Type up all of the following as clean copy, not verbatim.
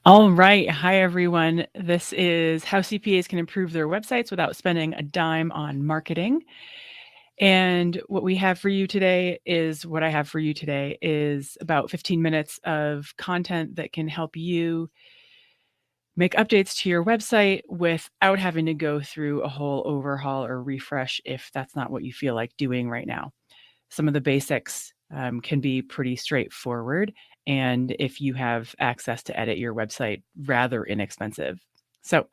All right. Hi, everyone. This is how CPAs can improve their websites without spending a dime on marketing. And what we have for you today is what I have for you today is about 15 minutes of content that can help you make updates to your website without having to go through a whole overhaul or refresh if that's not what you feel like doing right now. Some of the basics can be pretty straightforward, and if you have access to edit your website, rather inexpensive. So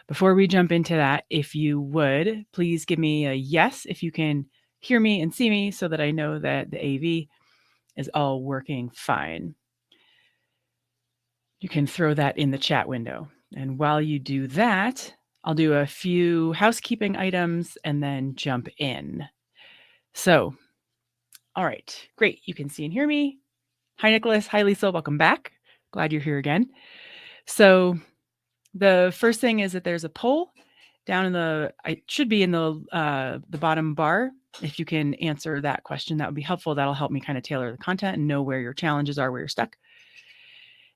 before we jump into that, if you would, please give me a yes if you can hear me and see me so that I know that the AV is all working fine. You can throw that in the chat window. And while you do that, I'll do a few housekeeping items and then jump in. So, all right, great. You can see and hear me. Hi, Nicholas. Hi, Lisa. Welcome back. Glad you're here again. So the first thing is that there's a poll down in it should be in the bottom bar. If you can answer that question, that would be helpful. That'll help me kind of tailor the content and know where your challenges are, where you're stuck.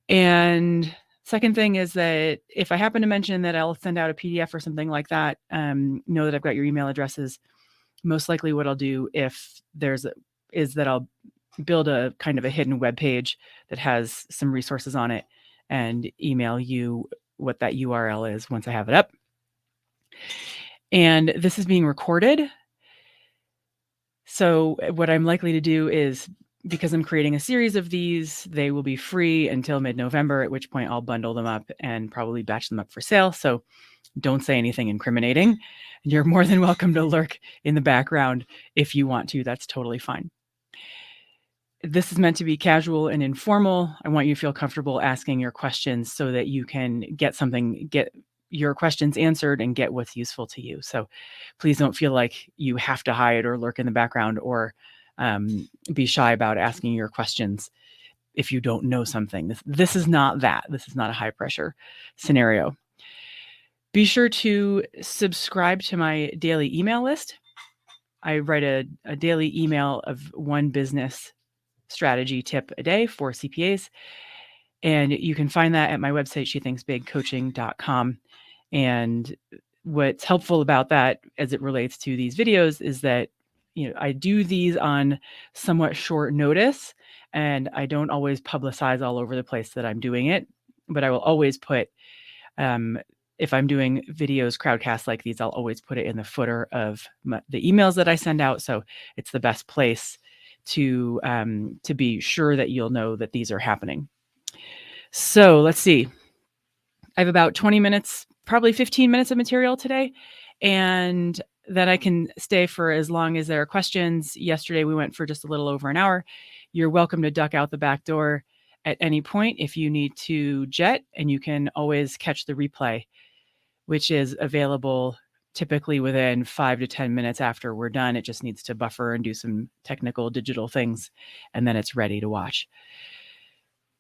And second thing is that if I happen to mention that I'll send out a PDF or something like that, know that I've got your email addresses. Most likely what I'll do is that I'll build a kind of a hidden web page that has some resources on it and email you what that URL is once I have it up. And this is being recorded. So what I'm likely to do is, because I'm creating a series of these, they will be free until mid-November, at which point I'll bundle them up and probably batch them up for sale. So don't say anything incriminating. You're more than welcome to lurk in the background if you want to. That's totally fine. This is meant to be casual and informal. I want you to feel comfortable asking your questions so that you can get your questions answered and get what's useful to you. So please don't feel like you have to hide or lurk in the background or be shy about asking your questions if you don't know something. This is not that. This is not a high pressure scenario. Be sure to subscribe to my daily email list. I write a daily email of one business strategy tip a day for CPAs. And you can find that at my website, shethinksbigcoaching.com. And what's helpful about that as it relates to these videos is that, I do these on somewhat short notice, and I don't always publicize all over the place that I'm doing it, but I will always put, if I'm doing videos, crowdcasts like these, I'll always put it in the footer of the emails that I send out. So it's the best place to be sure that you'll know that these are happening. So let's see. I have about 20 minutes, probably 15 minutes of material today, and then I can stay for as long as there are questions. Yesterday, we went for just a little over an hour. You're welcome to duck out the back door at any point if you need to jet, and you can always catch the replay, which is available typically within 5 to 10 minutes after we're done. It just needs to buffer and do some technical digital things, and then it's ready to watch.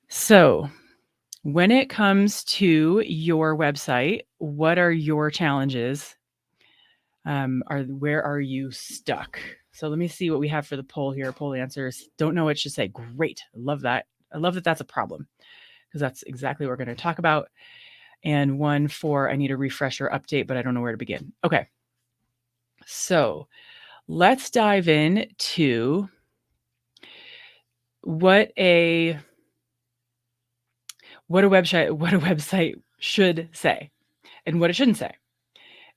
So when it comes to your website, what are your challenges? Where are you stuck? So let me see what we have for the poll here. Poll answers. Don't know what it should say. Great. I love that. I love that that's a problem, because that's exactly what we're going to talk about. And one for I need a refresher update, but I don't know where to begin. Okay. So let's dive in to what a website should say and what it shouldn't say.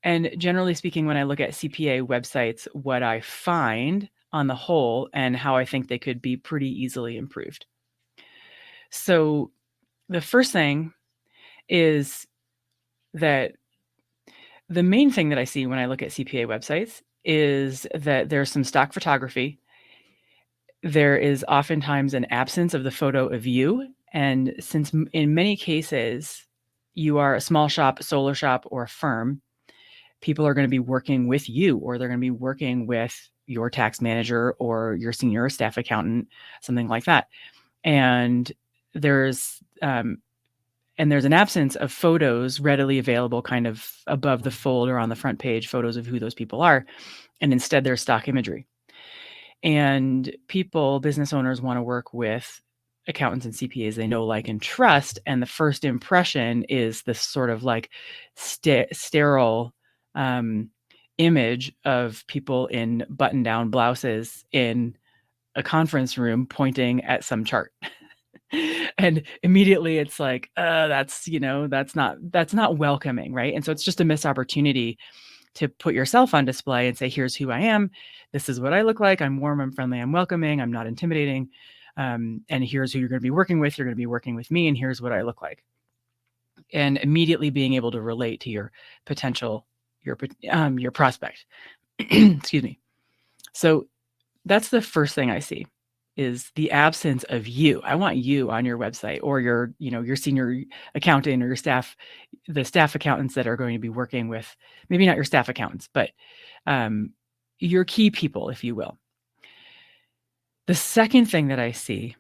And generally speaking, when I look at CPA websites, what I find on the whole and how I think they could be pretty easily improved. So the first thing is that the main thing that I see when I look at CPA websites is that there's some stock photography. There is oftentimes an absence of the photo of you. And since in many cases you are a small shop, solo shop, or a firm, people are going to be working with you, or they're going to be working with your tax manager or your senior staff accountant, something like that. And there's an absence of photos readily available kind of above the fold or on the front page, photos of who those people are. And instead there's stock imagery. And business owners want to work with accountants and CPAs they know, like, and trust. And the first impression is this sort of like sterile image of people in button-down blouses in a conference room pointing at some chart. And immediately it's like, that's not welcoming, right? And so it's just a missed opportunity to put yourself on display and say, here's who I am. This is what I look like. I'm warm, I'm friendly, I'm welcoming, I'm not intimidating. And here's who you're going to be working with. You're going to be working with me, and here's what I look like. And immediately being able to relate to your potential, your prospect. Excuse me. So that's the first thing I see, is the absence of you. I want you on your website, or your senior accountant, or the staff accountants that are going to be working with, maybe not your staff accountants, but your key people, if you will. The second thing that I see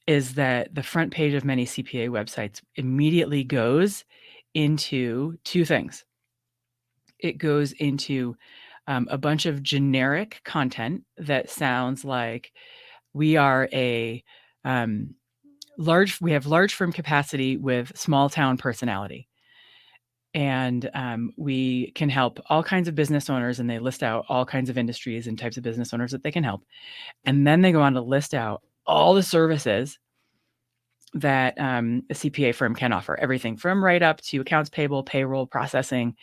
is that the front page of many CPA websites immediately goes into two things. It goes into a bunch of generic content that sounds like we are we have large firm capacity with small town personality. And we can help all kinds of business owners, and they list out all kinds of industries and types of business owners that they can help. And then they go on to list out all the services that a CPA firm can offer, everything from write up to accounts payable, payroll processing,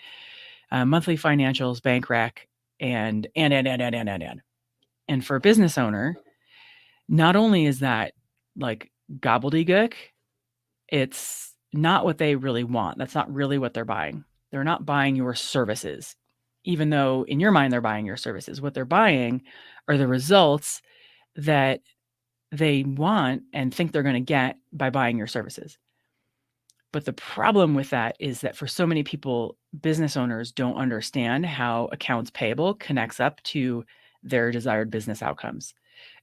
monthly financials, bank rec, and. And for a business owner, not only is that like gobbledygook, it's not what they really want. That's not really what they're buying. They're not buying your services, even though in your mind they're buying your services. What they're buying are the results that they want and think they're going to get by buying your services. But the problem with that is that for so many people, business owners don't understand how accounts payable connects up to their desired business outcomes.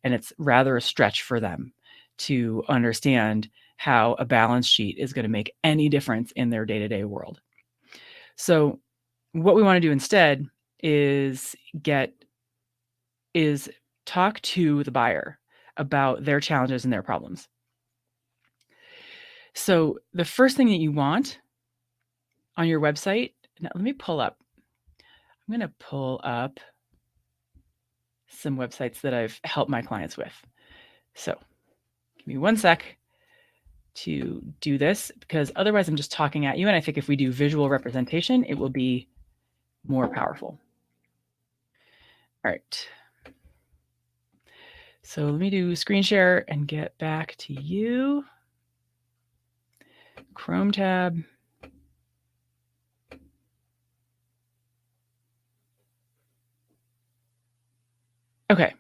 And it's rather a stretch for them to understand how a balance sheet is going to make any difference in their day-to-day world. So what we want to do instead is talk to the buyer about their challenges and their problems. So the first thing that you want on your website, now let me pull up. I'm going to pull up some websites that I've helped my clients with. So give me one sec to do this, because otherwise I'm just talking at you. And I think if we do visual representation, it will be more powerful. All right. So let me do screen share and get back to you. Chrome tab. Okay.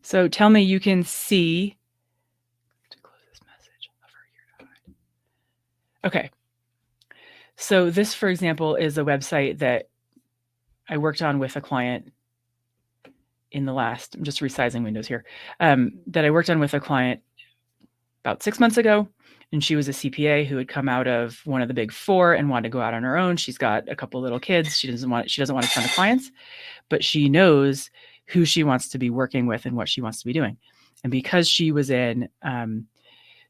So tell me you can see. To close this message. Okay. So this, for example, is a website that I worked on with a client in the last, I'm just resizing windows here, that I worked on with a client about 6 months ago. And she was a CPA who had come out of one of the big four and wanted to go out on her own. She's got a couple little kids. She doesn't want a ton of clients, but she knows who she wants to be working with and what she wants to be doing. And because she was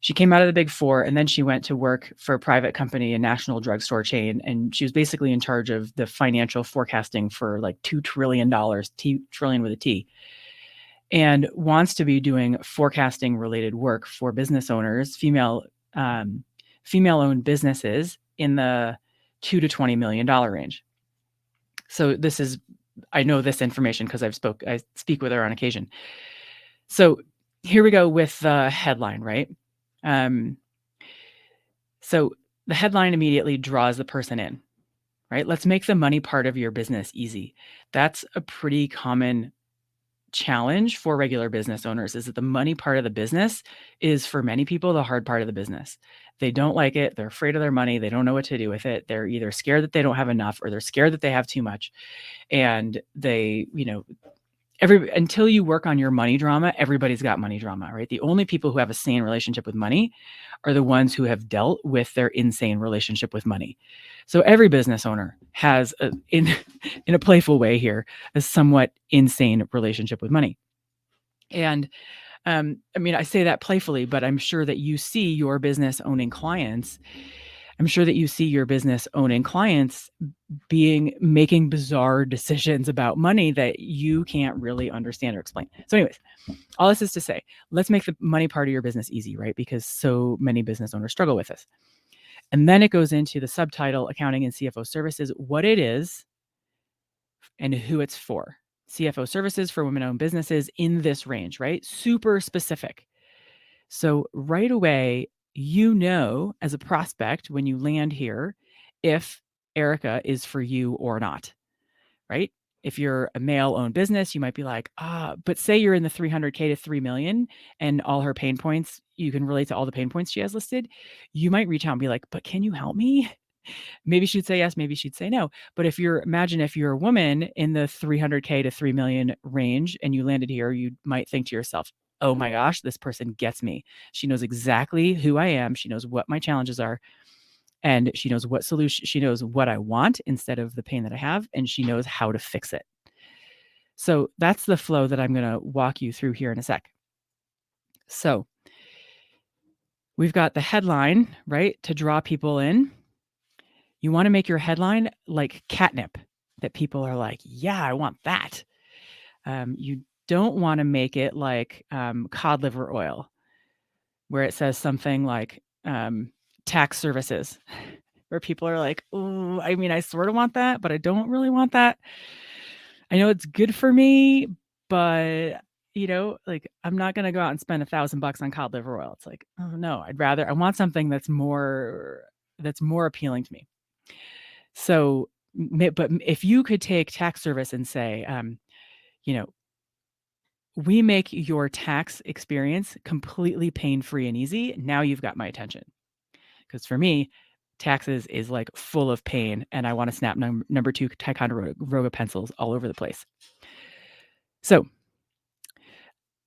she came out of the big four, and then she went to work for a private company, a national drugstore chain. And she was basically in charge of the financial forecasting for like $2 trillion, trillion with a T, and wants to be doing forecasting related work for business owners, female-owned businesses in the $2 to $20 million range. So I know this information because I speak with her on occasion. So here we go with the headline, right? So the headline immediately draws the person in, right? Let's make the money part of your business easy. That's a pretty common challenge for regular business owners, is that the money part of the business is, for many people, the hard part of the business. They don't like it. They're afraid of their money. They don't know what to do with it. They're either scared that they don't have enough, or they're scared that they have too much. And they, until you work on your money drama, everybody's got money drama, right? The only people who have a sane relationship with money are the ones who have dealt with their insane relationship with money. So every business owner has, in a playful way here, a somewhat insane relationship with money. And I mean, I say that playfully, but I'm sure that you see your business owning clients. I'm sure that you see your business owning clients making bizarre decisions about money that you can't really understand or explain. So anyways, all this is to say, let's make the money part of your business easy, right? Because so many business owners struggle with this. And then it goes into the subtitle, Accounting and CFO Services, what it is and who it's for. CFO services for women-owned businesses in this range, right? Super specific. So right away, you know, as a prospect, when you land here, if Erica is for you or not, right? If you're a male-owned business, you might be like, but say you're in the 300K to 3 million and all her pain points, you can relate to all the pain points she has listed. You might reach out and be like, but can you help me? Maybe she'd say yes, maybe she'd say no. But imagine if you're a woman in the 300K to 3 million range and you landed here, you might think to yourself, oh my gosh, this person gets me. She knows exactly who I am. She knows what my challenges are. And she knows what solution, she knows what I want instead of the pain that I have, and she knows how to fix it. So that's the flow that I'm going to walk you through here in a sec. So we've got the headline, right, to draw people in. You want to make your headline like catnip, that people are like, yeah, I want that. You don't want to make it like cod liver oil, where it says something like tax services, where people are like, oh, I mean, I sort of want that, but I don't really want that. I know it's good for me, but like I'm not going to go out and spend $1,000 on cod liver oil. It's like, oh no, I want something that's more appealing to me. So, but if you could take tax service and say, we make your tax experience completely pain-free and easy. Now you've got my attention. Because for me, taxes is like full of pain, and I want to snap number 2 Ticonderoga pencils all over the place. So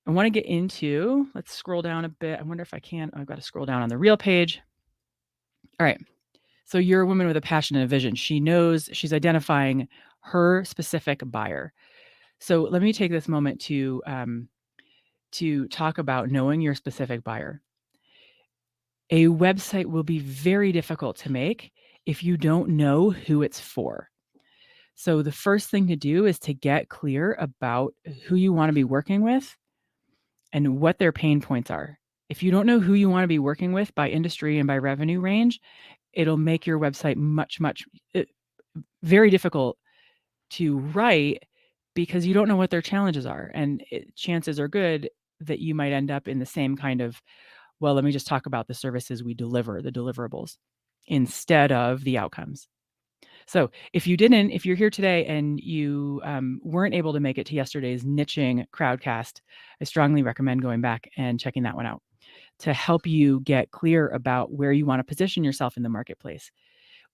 I want to get into, let's scroll down a bit. I wonder if I can. I've got to scroll down on the real page. All right. So you're a woman with a passion and a vision. She knows, she's identifying her specific buyer. So let me take this moment to talk about knowing your specific buyer. A website will be very difficult to make if you don't know who it's for. So the first thing to do is to get clear about who you want to be working with and what their pain points are. If you don't know who you want to be working with by industry and by revenue range, it'll make your website very difficult to write because you don't know what their challenges are. And chances are good that you might end up in the same kind of, well, let me just talk about the services we deliver, the deliverables, instead of the outcomes. So if you're here today and you weren't able to make it to yesterday's niching crowdcast, I strongly recommend going back and checking that one out to help you get clear about where you want to position yourself in the marketplace.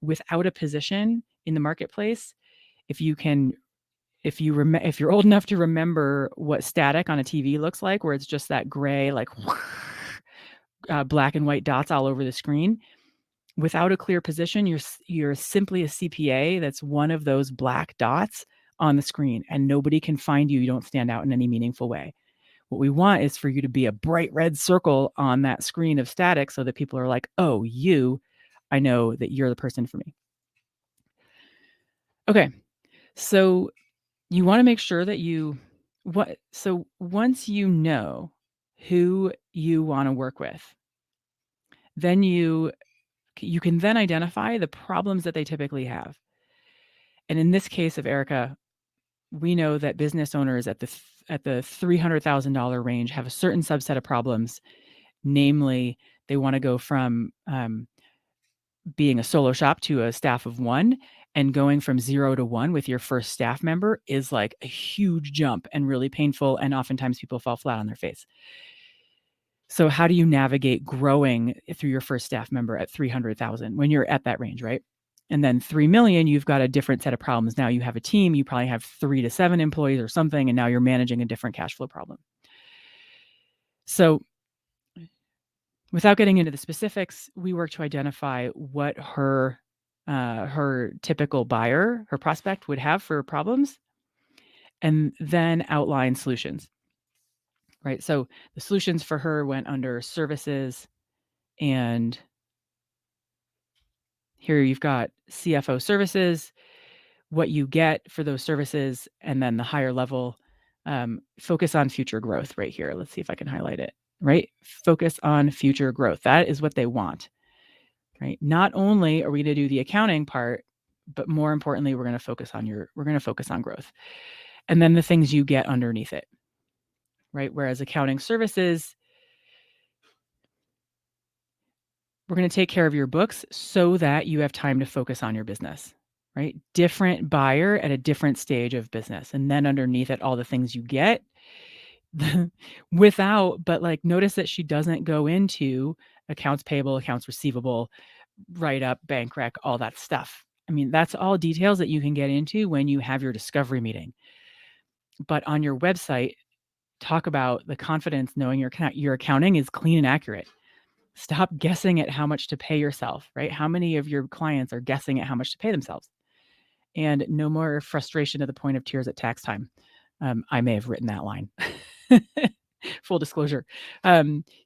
Without a position in the marketplace, if you're old enough to remember what static on a TV looks like, where it's just that gray, like black and white dots all over the screen, without a clear position, you're simply a CPA that's one of those black dots on the screen, and nobody can find you. You don't stand out in any meaningful way. What we want is for you to be a bright red circle on that screen of static so that people are like, oh, I know that you're the person for me. Okay, so you want to make sure that so once you know who you want to work with, then you can then identify the problems that they typically have. And in this case of Erica, we know that business owners at the $300,000 range have a certain subset of problems. Namely, they want to go from being a solo shop to a staff of 1, and going from 0 to 1 with your first staff member is like a huge jump and really painful. And oftentimes people fall flat on their face. So how do you navigate growing through your first staff member at 300,000 when you're at that range, right? And then 3 million, you've got a different set of problems. Now you have a team, you probably have 3 to 7 employees or something, and now you're managing a different cash flow problem. So without getting into the specifics, we work to identify what her typical buyer, her prospect, would have for problems, and then outline solutions. right? So the solutions for her went under services, and here you've got CFO services, what you get for those services, and then the higher level focus on future growth right here. Let's see if I can highlight it, right? Focus on future growth. That is what they want, right? Not only are we going to do the accounting part, but more importantly, we're going to focus on growth. And then the things you get underneath it, right? Whereas accounting services, we're going to take care of your books so that you have time to focus on your business, right? Different buyer at a different stage of business. And then underneath it, all the things you get but like notice that she doesn't go into accounts payable, accounts receivable, write up, bank rec, all that stuff. I mean, that's all details that you can get into when you have your discovery meeting. But on your website, talk about the confidence knowing your accounting is clean and accurate. Stop guessing at how much to pay yourself, right? How many of your clients are guessing at how much to pay themselves? And no more frustration to the point of tears at tax time. I may have written that line. Full disclosure.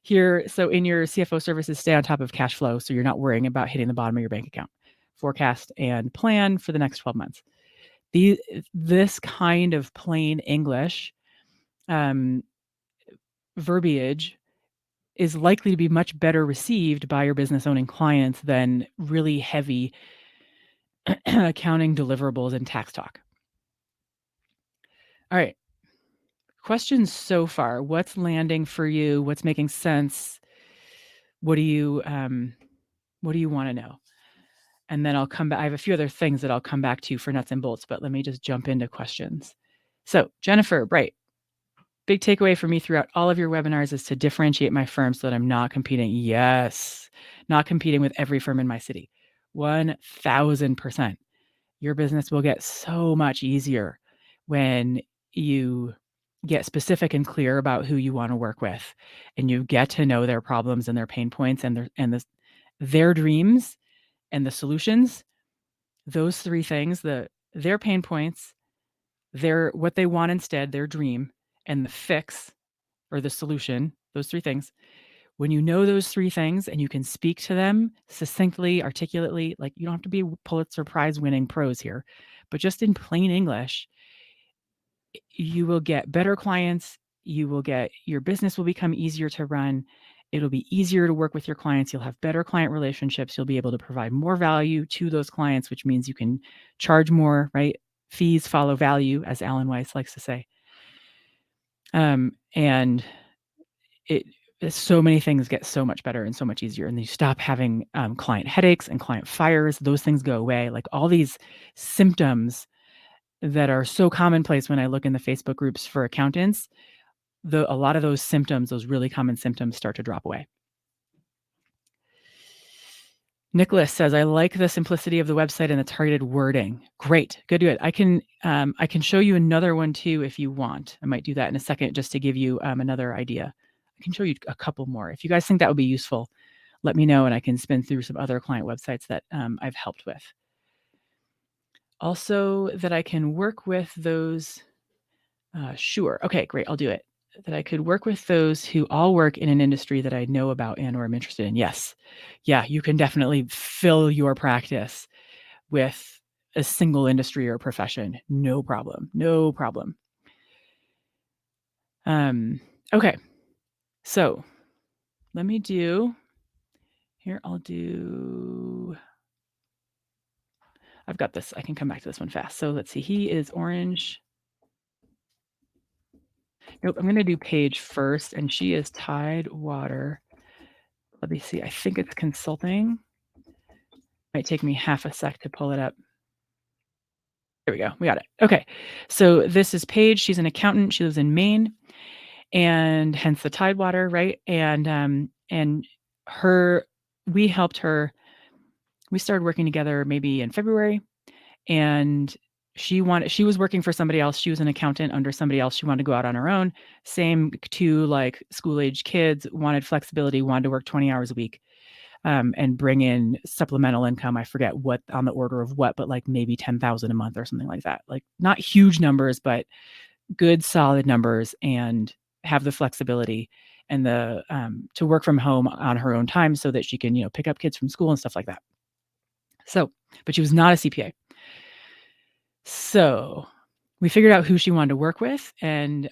Here, so in your CFO services, stay on top of cash flow so you're not worrying about hitting the bottom of your bank account. Forecast and plan for the next 12 months. This kind of plain English verbiage is likely to be much better received by your business owning clients than really heavy accounting deliverables and tax talk. All right. Questions so far. What's landing for you? What's making sense? What do you want to know? And then I'll come back. I have a few other things that I'll come back to for nuts and bolts, but let me just jump into questions. So Jennifer, right. Big takeaway for me throughout all of your webinars is to differentiate my firm so that I'm not competing. Yes. Not competing with every firm in my city. 1000%. Your business will get so much easier when you get specific and clear about who you want to work with, and you get to know their problems and their pain points and their dreams and the solutions. Those three things, their pain points, what they want instead, their dream, and the fix or the solution, those three things. When you know those three things and you can speak to them succinctly, articulately, like you don't have to be Pulitzer Prize winning prose here, but just in plain English, you will get better clients. Your business will become easier to run. It'll be easier to work with your clients. You'll have better client relationships. You'll be able to provide more value to those clients, which means you can charge more, right? Fees follow value, as Alan Weiss likes to say. And so many things get so much better and so much easier, and you stop having client headaches and client fires. Those things go away. Like all these symptoms that are so commonplace when I look in the Facebook groups for accountants, a lot of those symptoms, those really common symptoms, start to drop away. Nicholas says, I like the simplicity of the website and the targeted wording. Great. Good. I can show you another one too if you want. I might do that in a second just to give you another idea. I can show you a couple more. If you guys think that would be useful, let me know and I can spin through some other client websites that I've helped with. Also, that I can work with those. Sure. Okay, great. I'll do it. That I could work with those who all work in an industry that I know about and or am interested in. Yes. Yeah, you can definitely fill your practice with a single industry or profession. No problem. No problem. Okay. So let me do here. I've got this. I can come back to this one fast. So let's see. He is orange. Nope. I'm going to do Paige first, and she is Tidewater. Let me see. I think it's consulting. Might take me half a sec to pull it up. There we go. We got it. Okay. So this is Paige. She's an accountant. She lives in Maine, and hence the Tidewater, right? And we helped her. We started working together maybe in February, and she was working for somebody else. She was an accountant under somebody else. She wanted to go out on her own. Same two like school-age kids, wanted flexibility, wanted to work 20 hours a week. And bring in supplemental income. I forget what on the order of what, but like maybe 10,000 a month or something like that. Like not huge numbers, but good solid numbers, and have the flexibility and the to work from home on her own time so that she can, pick up kids from school and stuff like that. So, but she was not a CPA. So we figured out who she wanted to work with, and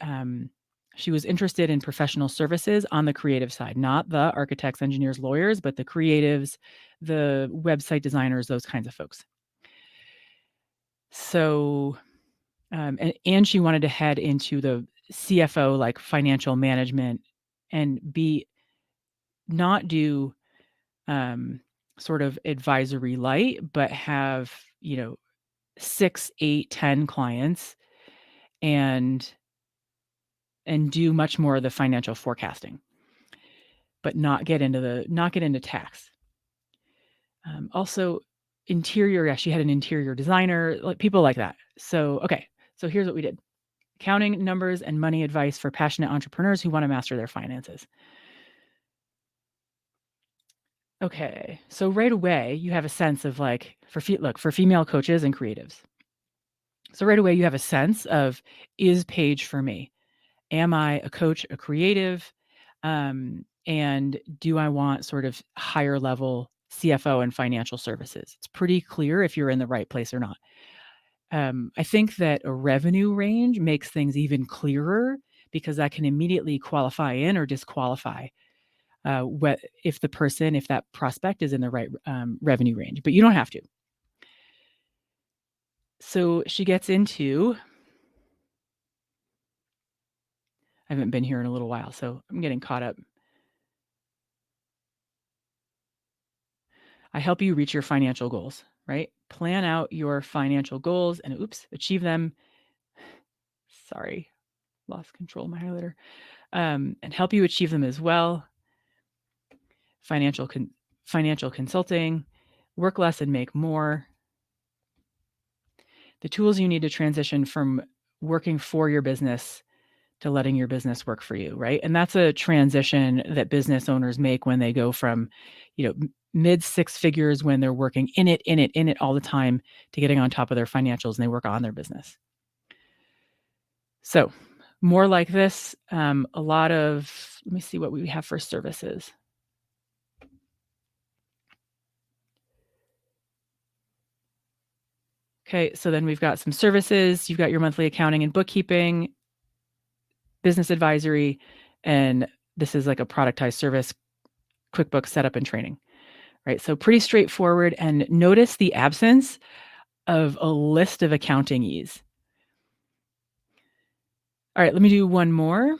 she was interested in professional services on the creative side, not the architects, engineers, lawyers, but the creatives, the website designers, those kinds of folks. So, and she wanted to head into the CFO, like financial management, and not do sort of advisory light, but have, 6, 8, 10 clients and do much more of the financial forecasting, but not get into tax. Also interior, she had an interior designer, like people like that. So, okay. So here's what we did. Accounting, numbers, and money advice for passionate entrepreneurs who want to master their finances. Okay. So right away, you have a sense of like, for female coaches and creatives. So right away, you have a sense of, is Paige for me? Am I a coach, a creative? And do I want sort of higher level CFO and financial services? It's pretty clear if you're in the right place or not. I think that a revenue range makes things even clearer because that can immediately qualify in or disqualify if that prospect is in the right revenue range, but you don't have to. So she gets into, I haven't been here in a little while, so I'm getting caught up. I help you reach your financial goals, right? Plan out your financial goals and achieve them. Sorry, lost control of my highlighter. And help you achieve them as well. Financial consulting, work less and make more. The tools you need to transition from working for your business to letting your business work for you, right? And that's a transition that business owners make when they go from, mid 6 figures when they're working in it all the time to getting on top of their financials and they work on their business. So more like this, let me see what we have for services. Okay, so then we've got some services. You've got your monthly accounting and bookkeeping, business advisory, and this is like a productized service, QuickBooks setup and training, right? So pretty straightforward. And notice the absence of a list of accounting ease. All right, let me do one more.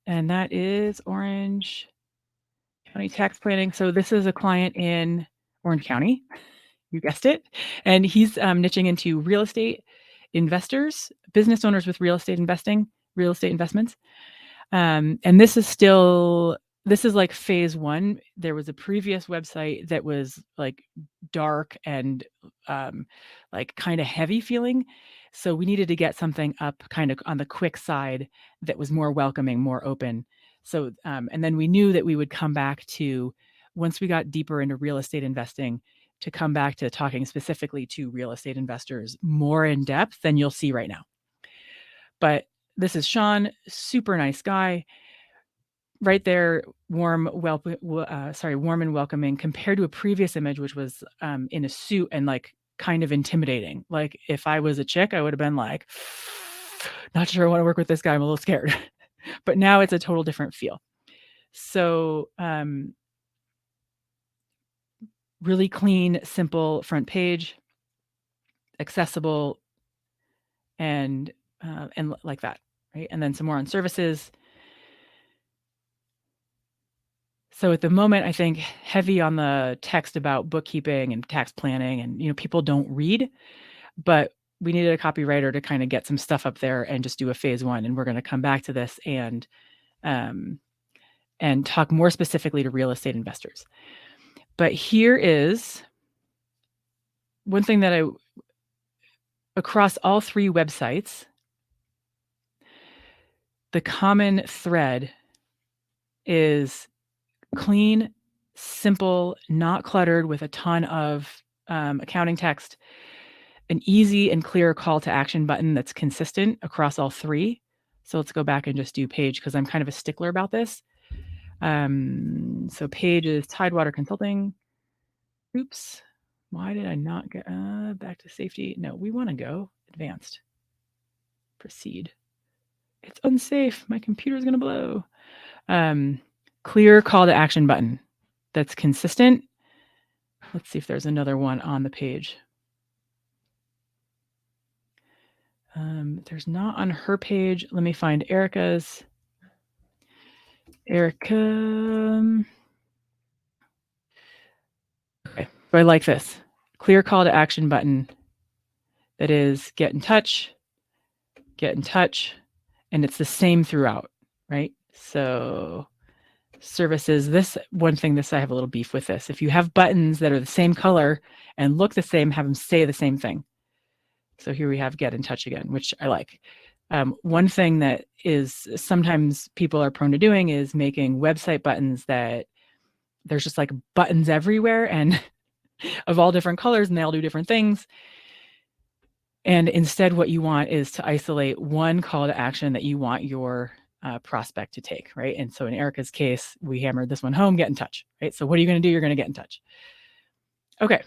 And that is Orange County tax planning. So this is a client in Orange County. You guessed it. And he's niching into real estate investors, business owners with real estate investments. And this is like phase 1. There was a previous website that was like dark and like kind of heavy feeling. So we needed to get something up kind of on the quick side that was more welcoming, more open. So, and then we knew that we would come back to, once we got deeper into real estate investing, to come back to talking specifically to real estate investors more in depth than you'll see right now. But this is Sean, super nice guy. Right there, warm and welcoming, compared to a previous image, which was in a suit and like kind of intimidating. Like if I was a chick, I would have been like, not sure I want to work with this guy. I'm a little scared. But now it's a total different feel. So really clean, simple front page, accessible, and like that, right? And then some more on services. So at the moment, I think heavy on the text about bookkeeping and tax planning, and people don't read, but we needed a copywriter to kind of get some stuff up there and just do a phase 1. And we're going to come back to this and talk more specifically to real estate investors. But here is one thing that across all 3 websites, the common thread is clean, simple, not cluttered with a ton of accounting text, an easy and clear call to action button that's consistent across all 3, So let's go back and just do Paige because I'm kind of a stickler about this. So Paige is Tidewater Consulting. Oops. Why did I not get back to safety? No, we want to go advanced. Proceed. It's unsafe. My computer's going to blow. Clear call to action button that's consistent. Let's see if there's another one on the page. There's not on her page. Let me find Erica's. Erica. Okay, so I like this. Clear call to action button that is get in touch, and it's the same throughout, right? So services, this one thing, I have a little beef with this. If you have buttons that are the same color and look the same, have them say the same thing. So here we have get in touch again, which I like. One thing that is sometimes people are prone to doing is making website buttons that there's just like buttons everywhere and of all different colors, and they all do different things. And instead, what you want is to isolate one call to action that you want your prospect to take, right? And so in Erica's case, we hammered this one home, get in touch, right? So what are you going to do? You're going to get in touch. Okay.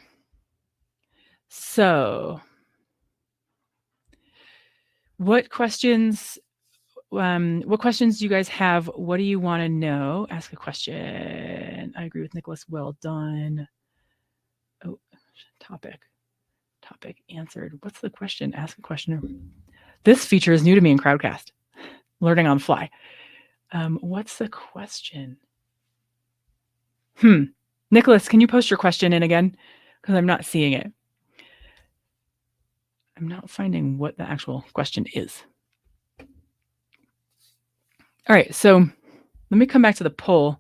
So what questions do you guys have? What do you want to know? Ask a question. I agree with Nicholas. Well done. Oh, topic answered. What's the question? Ask a question. This feature is new to me in Crowdcast. Learning on the fly. What's the question? Nicholas, can you post your question in again? Because I'm not seeing it. I'm not finding what the actual question is. All right, so let me come back to the poll.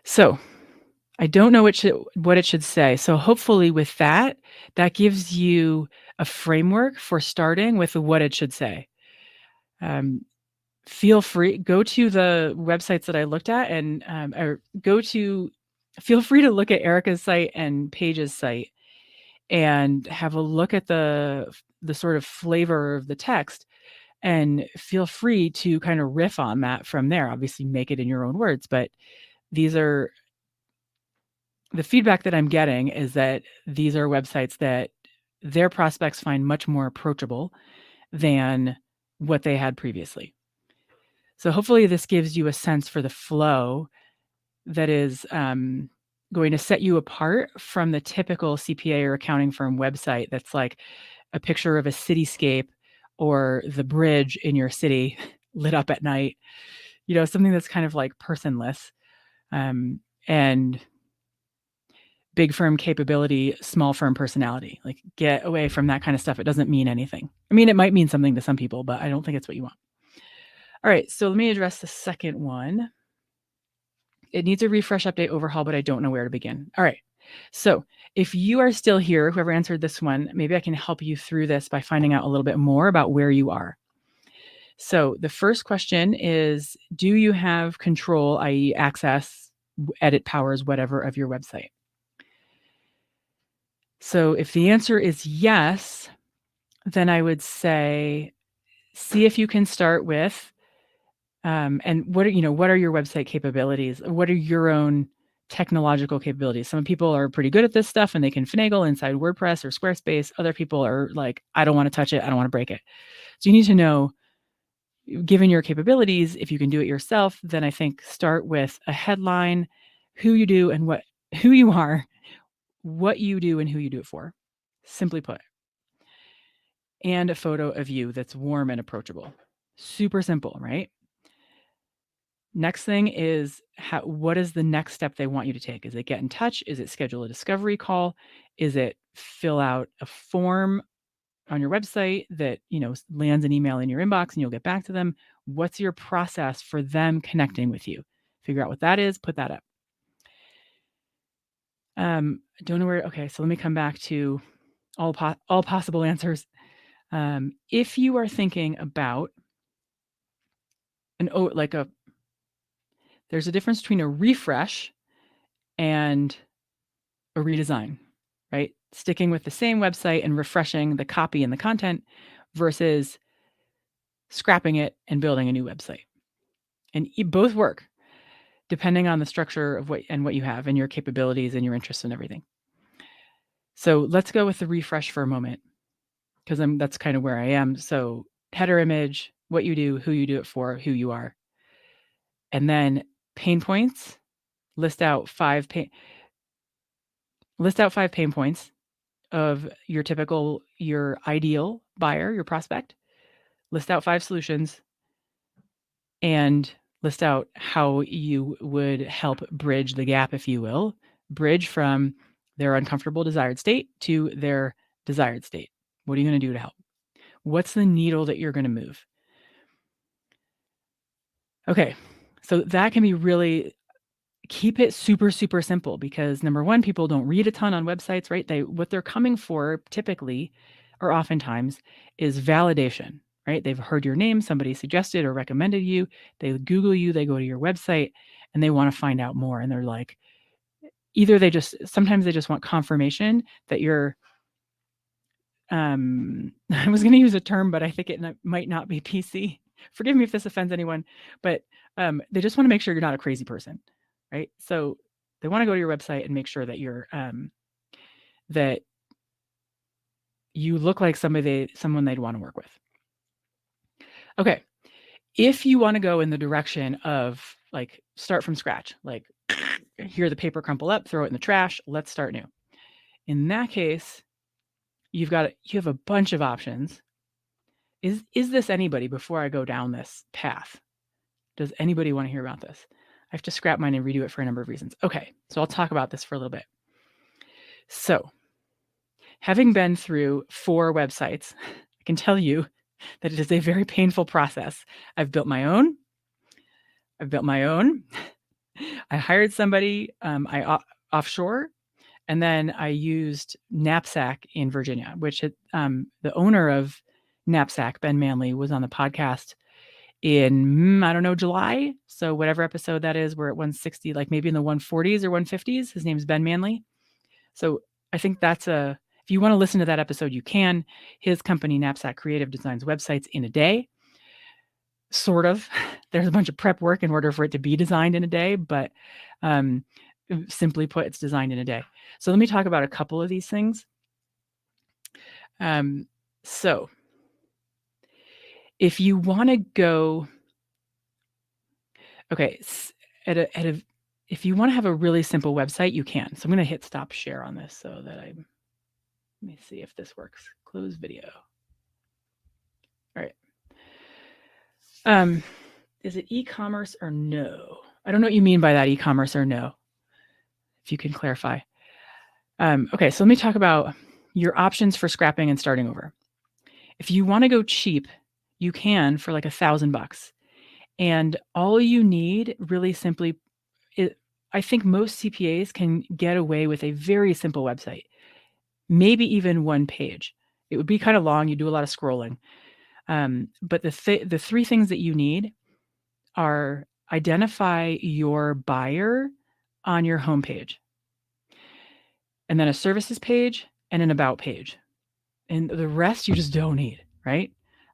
So I don't know what it should say. So hopefully with that gives you a framework for starting with what it should say. Feel free, go to the websites that I looked at and feel free to look at Erica's site and Paige's site and have a look at the sort of flavor of the text, and feel free to kind of riff on that from there. Obviously make it in your own words, but these are the feedback that I'm getting is that these are websites that their prospects find much more approachable than what they had previously. So hopefully this gives you a sense for the flow that is going to set you apart from the typical CPA or accounting firm website that's like a picture of a cityscape or the bridge in your city lit up at night, something that's kind of like personless, and big firm capability, small firm personality. Like, get away from that kind of stuff. It doesn't mean anything. I mean, it might mean something to some people, but I don't think it's what you want. All right, so let me address the second one. It needs a refresh, update, overhaul, but I don't know where to begin. All right, so if you are still here, whoever answered this one, maybe I can help you through this by finding out a little bit more about where you are. So the first question is, do you have control, i.e. access, edit powers, whatever, of your website? So if the answer is yes, then I would say, see if you can start with, and what are your website capabilities? What are your own technological capabilities? Some people are pretty good at this stuff and they can finagle inside WordPress or Squarespace. Other people are like, I don't want to touch it. I don't want to break it. So you need to know, given your capabilities, if you can do it yourself, then I think start with a headline, who you do and who you are, what you do and who you do it for, simply put. And a photo of you that's warm and approachable. Super simple, right? Next thing is, what is the next step they want you to take? Is it get in touch? Is it schedule a discovery call? Is it fill out a form on your website that, lands an email in your inbox and you'll get back to them? What's your process for them connecting with you? Figure out what that is, put that up. Don't know where. Okay, so let me come back to all possible answers. If you are thinking about there's a difference between a refresh and a redesign, right? Sticking with the same website and refreshing the copy and the content versus scrapping it and building a new website. And both work depending on the structure of what you have and your capabilities and your interests and everything. So let's go with the refresh for a moment, because that's kind of where I am. So header image, what you do, who you do it for, who you are. And then pain points, list out 5 pain points of your ideal buyer, your prospect. List out 5 solutions and list out how you would help bridge the gap, if you will, bridge from their uncomfortable desired state to their desired state. What are you going to do to help? What's the needle that you're going to move? Okay, so that can be really, keep it super, super simple, because number one, people don't read a ton on websites, right? What they're coming for typically or oftentimes is validation, right? They've heard your name, somebody suggested or recommended you, they Google you, they go to your website, and they want to find out more. And they're like, sometimes they just want confirmation that you're, I was going to use a term, but I think it might not be PC. Forgive me if this offends anyone, but they just want to make sure you're not a crazy person, right? So they want to go to your website and make sure that you're that you look like someone they'd want to work with. Okay, if you want to go in the direction of like start from scratch, like hear the paper crumple up, throw it in the trash, let's start new. In that case, you have a bunch of options. Is this anybody, before I go down this path? Does anybody want to hear about this? I have to scrap mine and redo it for a number of reasons. Okay, so I'll talk about this for a little bit. So, having been through 4 websites, I can tell you that it is a very painful process. I've built my own. I hired somebody, offshore, and then I used Knapsack in Virginia, which the owner of Knapsack, Ben Manley, was on the podcast in, I don't know, July. So whatever episode that is, we're at 160, like maybe in the 140s or 150s. His name's Ben Manley. So I think if you want to listen to that episode, you can. His company, Knapsack Creative, designs websites in a day. Sort of. There's a bunch of prep work in order for it to be designed in a day, but simply put, it's designed in a day. So let me talk about a couple of these things. So if you want to go, okay, if you want to have a really simple website, you can. So I'm going to hit stop share on this so that let me see if this works. Close video. All right. Is it e-commerce or no? I don't know what you mean by that, e-commerce or no. If you can clarify. Okay, so let me talk about your options for scrapping and starting over. If you want to go cheap, you can for like $1,000. And all you need, really simply, I think most CPAs can get away with a very simple website, maybe even 1 page. It would be kind of long. You do a lot of scrolling. But the 3 things that you need are identify your buyer on your homepage, and then a services page and an about page. And the rest you just don't need, right?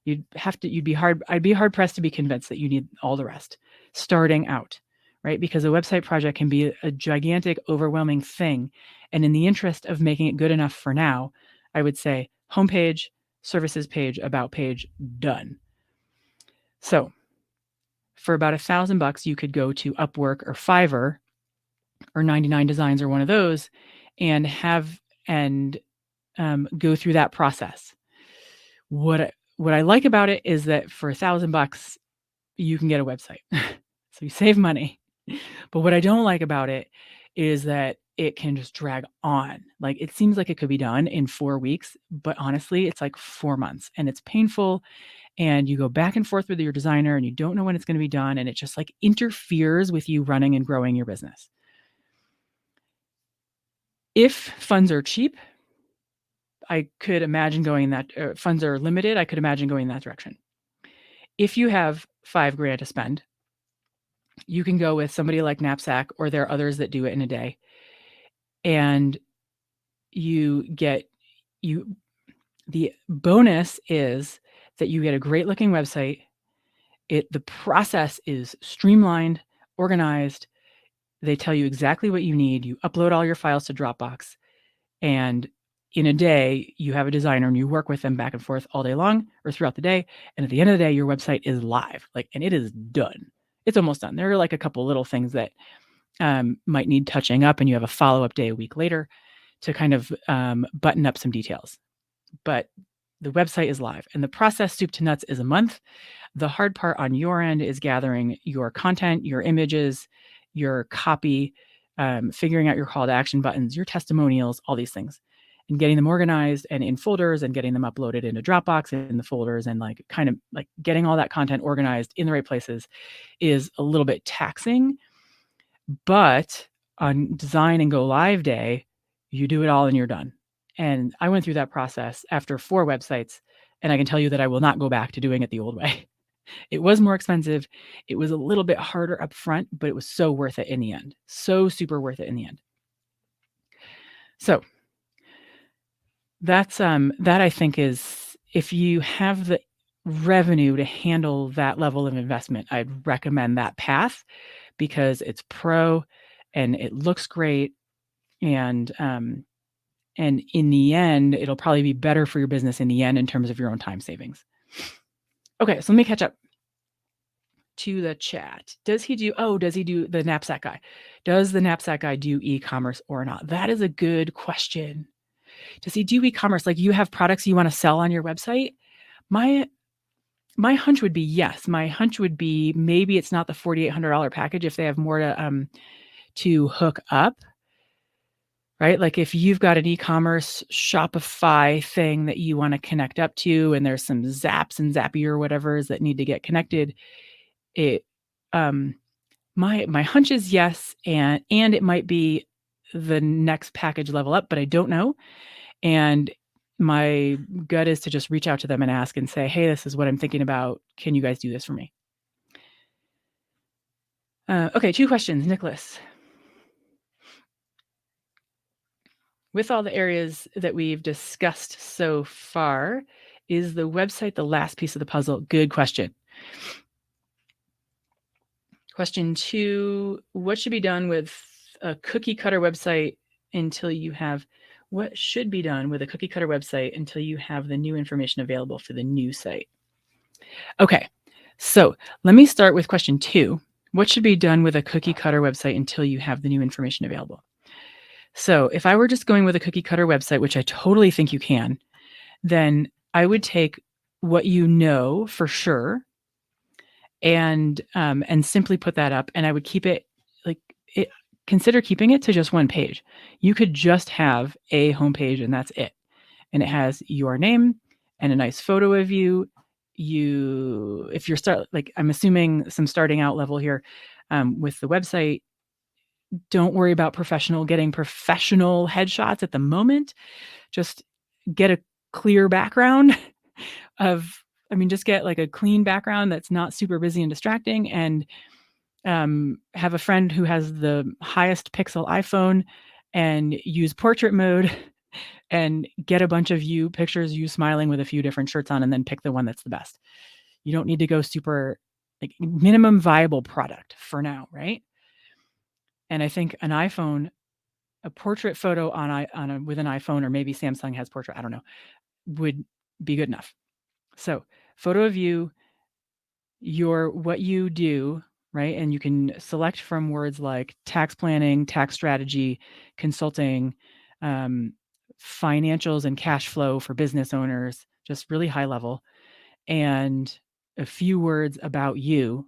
I'd be hard pressed to be convinced that you need all the rest starting out, right? Because a website project can be a gigantic, overwhelming thing. And in the interest of making it good enough for now, I would say homepage, services page, about page, done. So for about $1,000, you could go to Upwork or Fiverr or 99 Designs or one of those and go through that process. What I like about it is that for $1,000, you can get a website. So you save money. But what I don't like about it is that it can just drag on. Like, it seems like it could be done in 4 weeks, but honestly, it's like 4 months, and it's painful. And you go back and forth with your designer and you don't know when it's going to be done. And it just like interferes with you running and growing your business. If funds are cheap, I could imagine going that, funds are limited, I could imagine going that direction. If you have $5,000 to spend, you can go with somebody like Knapsack, or there are others that do it in a day. And the bonus is that you get a great looking website. The process is streamlined, organized. They tell you exactly what you need. You upload all your files to Dropbox, and in a day, you have a designer and you work with them back and forth all day long or throughout the day. And at the end of the day, your website is live, and it is done. It's almost done. There are like a couple little things that might need touching up, and you have a follow-up day a week later to kind of button up some details. But the website is live, and the process, soup to nuts, is a month. The hard part on your end is gathering your content, your images, your copy, figuring out your call to action buttons, your testimonials, all these things, and getting them organized and in folders and getting them uploaded into Dropbox in the folders, and kind of getting all that content organized in the right places is a little bit taxing. But on design and go live day, you do it all and you're done. And I went through that process after 4 websites, and I can tell you that I will not go back to doing it the old way. It was more expensive. It was a little bit harder up front, but it was so worth it in the end. So super worth it in the end. So that's that, I think, is, if you have the revenue to handle that level of investment, I'd recommend that path because it's pro and it looks great, and in the end, it'll probably be better for your business in the end in terms of your own time savings. Okay, so let me catch up to the chat. Does he do the knapsack guy? Does the knapsack guy do e-commerce or not? That is a good question. Does he do e-commerce? Like, you have products you want to sell on your website? My hunch would be yes. My hunch would be maybe it's not the $4,800 package if they have more to hook up, right? Like, if you've got an e-commerce Shopify thing that you want to connect up to, and there's some Zaps and Zapier whatever's that need to get connected, it my hunch is yes, and it might be the next package level up, but I don't know. And my gut is to just reach out to them and ask and say, hey, this is what I'm thinking about. Can you guys do this for me? Okay, 2 questions, Nicholas. With all the areas that we've discussed so far, is the website the last piece of the puzzle? Good question. Question 2, what should be done with a cookie cutter website until you have what should be done with a cookie cutter website until you have the new information available for the new site? Okay, so let me start with question 2. What should be done with a cookie cutter website until you have the new information available? So if I were just going with a cookie cutter website, which I totally think you can, then I would take what you know for sure and simply put that up, and I would keep it consider keeping it to just one page. You could just have a homepage and that's it. And it has your name and a nice photo of you. If you're I'm assuming some starting out level here with the website, don't worry about getting professional headshots at the moment. Just get a clear background just get like a clean background that's not super busy and distracting, and have a friend who has the highest pixel iPhone and use portrait mode and get a bunch of pictures you smiling with a few different shirts on, and then pick the one that's the best. You don't need to go super minimum viable product for now, right? And I think an iPhone, a portrait photo with an iPhone, or maybe Samsung has portrait, I don't know, would be good enough. So photo of you, what you do, right? And you can select from words like tax planning, tax strategy, consulting, financials and cash flow for business owners, just really high level, and a few words about you,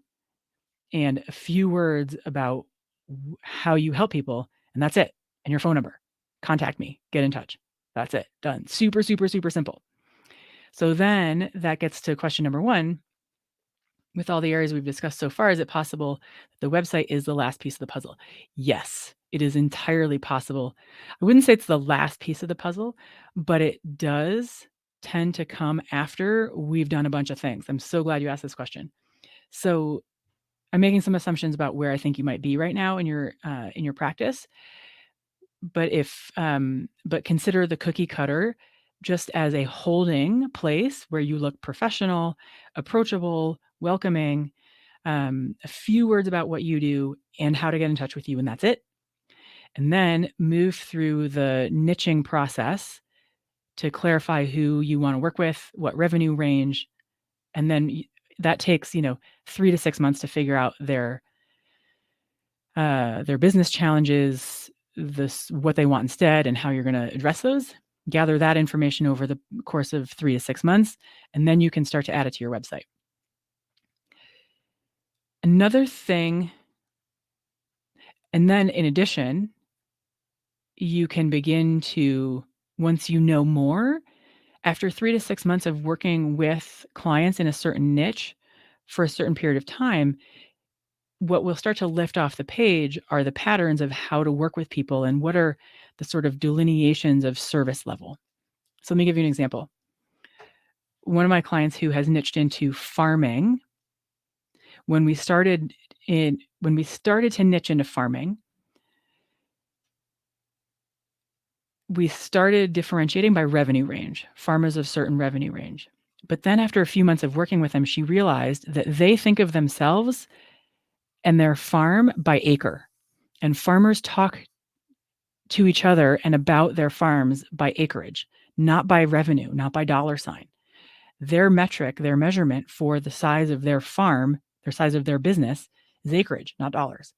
and a few words about how you help people, and that's it. And your phone number. Contact me. Get in touch. That's it. Done. Super, super, super simple. So then that gets to question number 1. With all the areas we've discussed so far, is it possible that the website is the last piece of the puzzle? Yes, it is entirely possible. I wouldn't say it's the last piece of the puzzle, but it does tend to come after we've done a bunch of things. I'm so glad you asked this question. So I'm making some assumptions about where I think you might be right now in your practice. But consider the cookie cutter just as a holding place where you look professional, approachable, welcoming, a few words about what you do and how to get in touch with you, and that's it. And then move through the niching process to clarify who you want to work with, what revenue range, and then that takes 3 to 6 months to figure out their business challenges, what they want instead, and how you're going to address those. Gather that information over the course of 3 to 6 months, and then you can start to add it to your website. Another thing, and then in addition, you can begin to, once you know more, after 3 to 6 months of working with clients in a certain niche for a certain period of time, what will start to lift off the page are the patterns of how to work with people and what are the sort of delineations of service level. So let me give you an example. One of my clients who has niched into farming, when we started to niche into farming, we started differentiating by revenue range, farmers of certain revenue range. But then after a few months of working with them, she realized that they think of themselves and their farm by acre. And farmers talk to each other and about their farms by acreage, not by revenue, not by dollar sign. Their metric, their measurement for the size of their farm, their size of their business, is acreage, not dollars.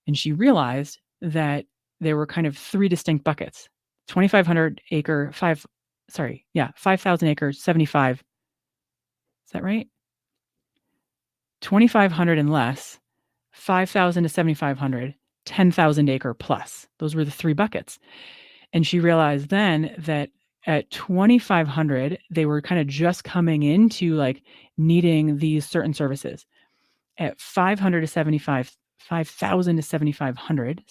And she realized that there were kind of 3 distinct buckets. 2,500 acre, 5,000 acres, 75. Is that right? 2,500 and less, 5,000 to 7,500, 10,000 acre plus. Those were the 3 buckets. And she realized then that at 2,500, they were kind of just coming into like needing these certain services. At 500 to 5,000 to 7,500,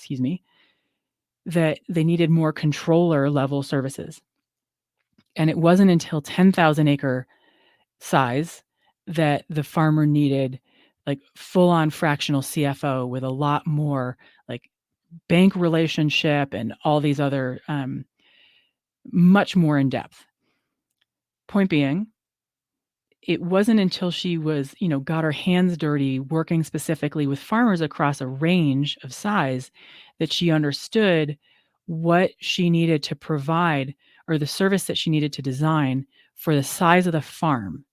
that they needed more controller level services. And it wasn't until 10,000 acre size that the farmer needed like full on fractional CFO with a lot more like bank relationship and all these other much more in depth. Point being, it wasn't until she was, got her hands dirty working specifically with farmers across a range of size that she understood what she needed to provide or the service that she needed to design for the size of the farm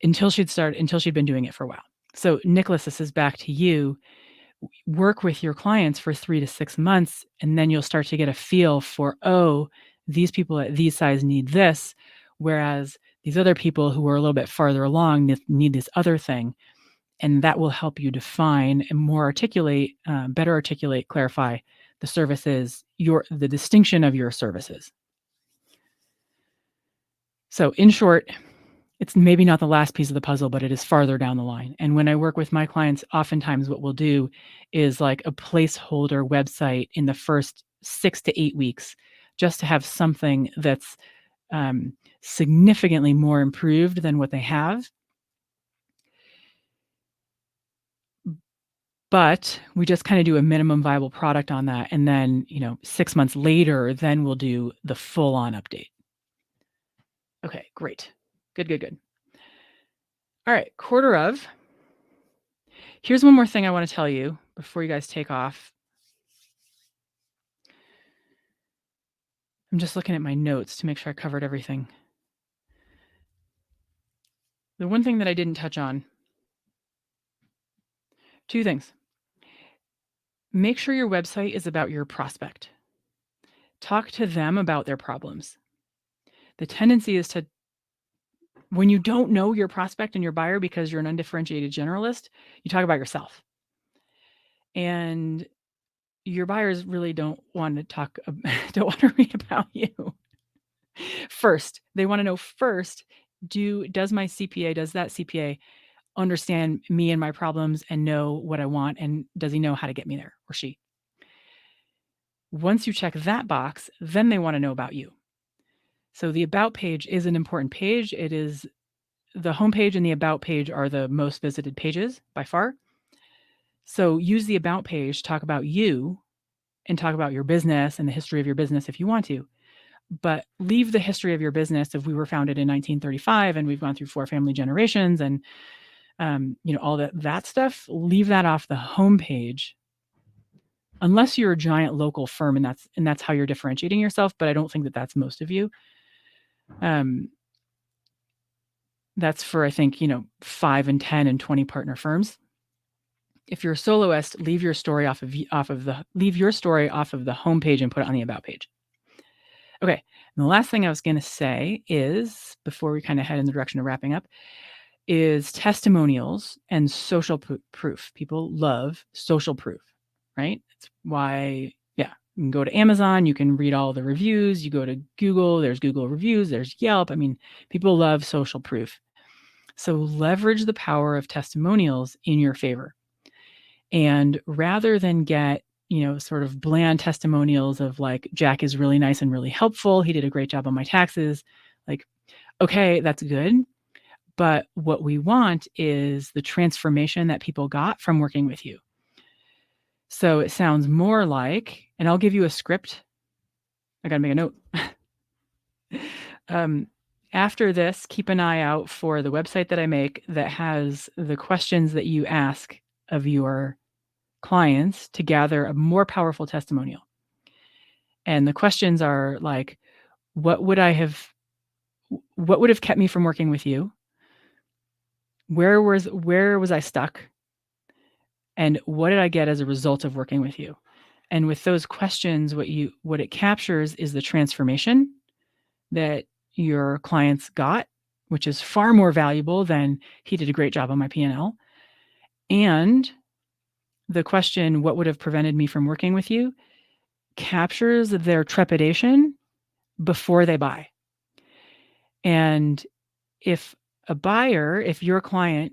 until she'd been doing it for a while. So Nicholas, this is back to you. Work with your clients for 3 to 6 months, and then you'll start to get a feel for, these people at these size need this, whereas these other people who are a little bit farther along need this other thing. And that will help you define and better articulate, clarify the services, the distinction of your services. So in short, it's maybe not the last piece of the puzzle, but it is farther down the line. And when I work with my clients, oftentimes what we'll do is like a placeholder website in the first 6 to 8 weeks, just to have something that's significantly more improved than what they have. But we just kind of do a minimum viable product on that. And then, 6 months later, then we'll do the full on update. Okay, great. Good. All right, quarter of. Here's one more thing I want to tell you before you guys take off. I'm just looking at my notes to make sure I covered everything. The one thing that I didn't touch on, 2 things. Make sure your website is about your prospect. Talk to them about their problems. The tendency is to, when you don't know your prospect and your buyer because you're an undifferentiated generalist, you talk about yourself. And your buyers really don't want to read about you. First, they want to know first, does that CPA understand me and my problems and know what I want, and does he know how to get me there, or she? Once you check that box, then they want to know about you. So the About page is an important page. It is the homepage and the About page are the most visited pages by far. So use the About page, talk about you, and talk about your business and the history of your business if you want to. but leave the history of your business. If we were founded in 1935 and we've gone through 4 family generations and all that stuff, leave that off the homepage, unless you're a giant local firm and that's how you're differentiating yourself. But I don't think that that's most of you. That's for, I think, 5 and 10 and 20 partner firms. If you're a soloist, leave your story off of the homepage and put it on the about page. Okay. And the last thing I was going to say is, before we kind of head in the direction of wrapping up, is testimonials and social proof. People love social proof, right? That's why, you can go to Amazon, you can read all the reviews, you go to Google, there's Google reviews, there's Yelp. I mean, people love social proof. So leverage the power of testimonials in your favor. And rather than get, sort of bland testimonials of like, Jack is really nice and really helpful, he did a great job on my taxes. Like, okay, that's good. But what we want is the transformation that people got from working with you. So it sounds more like, and I'll give you a script. I got to make a note. After this, keep an eye out for the website that I make that has the questions that you ask of your clients to gather a more powerful testimonial. And the questions are like, what would have kept me from working with you? Where was I stuck? And what did I get as a result of working with you? And with those questions, what it captures is the transformation that your clients got, which is far more valuable than he did a great job on my P&L. And the question, what would have prevented me from working with you, captures their trepidation before they buy. And if your client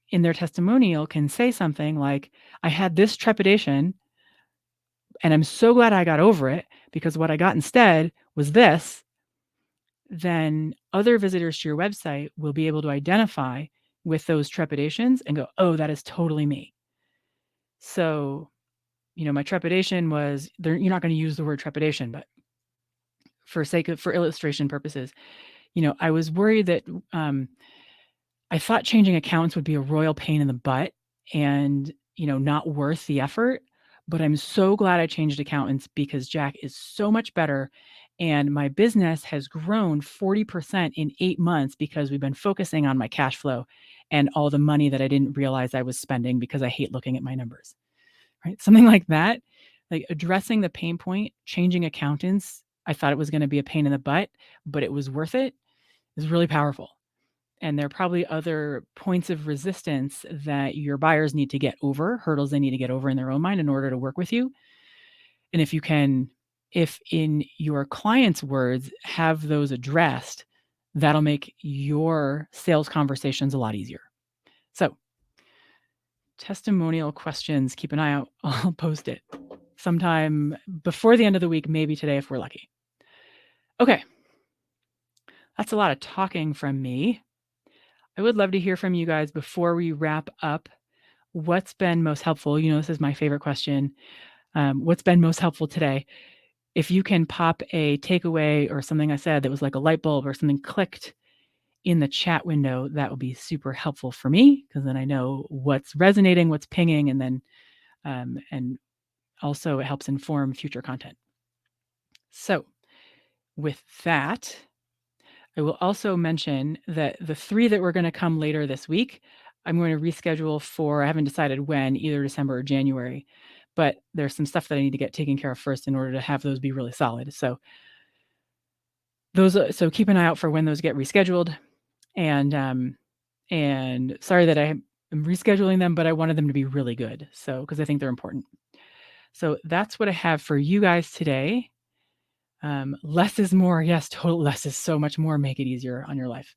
in their testimonial can say something like, I had this trepidation and I'm so glad I got over it because what I got instead was this, then other visitors to your website will be able to identify with those trepidations and go, oh, that is totally me. So, my trepidation was, you're not going to use the word trepidation, but for illustration purposes, I was worried that I thought changing accounts would be a royal pain in the butt and, not worth the effort. But I'm so glad I changed accountants because Jack is so much better. And my business has grown 40% in 8 months because we've been focusing on my cash flow and all the money that I didn't realize I was spending because I hate looking at my numbers, right? Something like that, like addressing the pain point, changing accountants. I thought it was going to be a pain in the butt, but it was worth it. Is really powerful. And there are probably other points of resistance that your buyers need to get over, hurdles they need to get over in their own mind in order to work with you. And if in your client's words, have those addressed, that'll make your sales conversations a lot easier. So, testimonial questions, keep an eye out. I'll post it sometime before the end of the week, maybe today if we're lucky. Okay. That's a lot of talking from me. I would love to hear from you guys before we wrap up. What's been most helpful? This is my favorite question. What's been most helpful today? If you can pop a takeaway or something I said that was like a light bulb or something clicked in the chat window, that would be super helpful for me because then I know what's resonating, what's pinging, and then and also it helps inform future content. So with that, I will also mention that the 3 that we're going to come later this week, I'm going to reschedule for, I haven't decided when, either December or January, but there's some stuff that I need to get taken care of first in order to have those be really solid. So keep an eye out for when those get rescheduled. And sorry that I am rescheduling them, but I wanted them to be really good. So, because I think they're important. So that's what I have for you guys today. Less is more. Yes, total less is so much more. Make it easier on your life.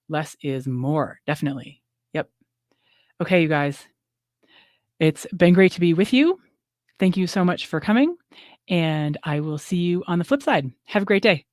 Less is more. Definitely. Yep. Okay, you guys. It's been great to be with you. Thank you so much for coming. And I will see you on the flip side. Have a great day.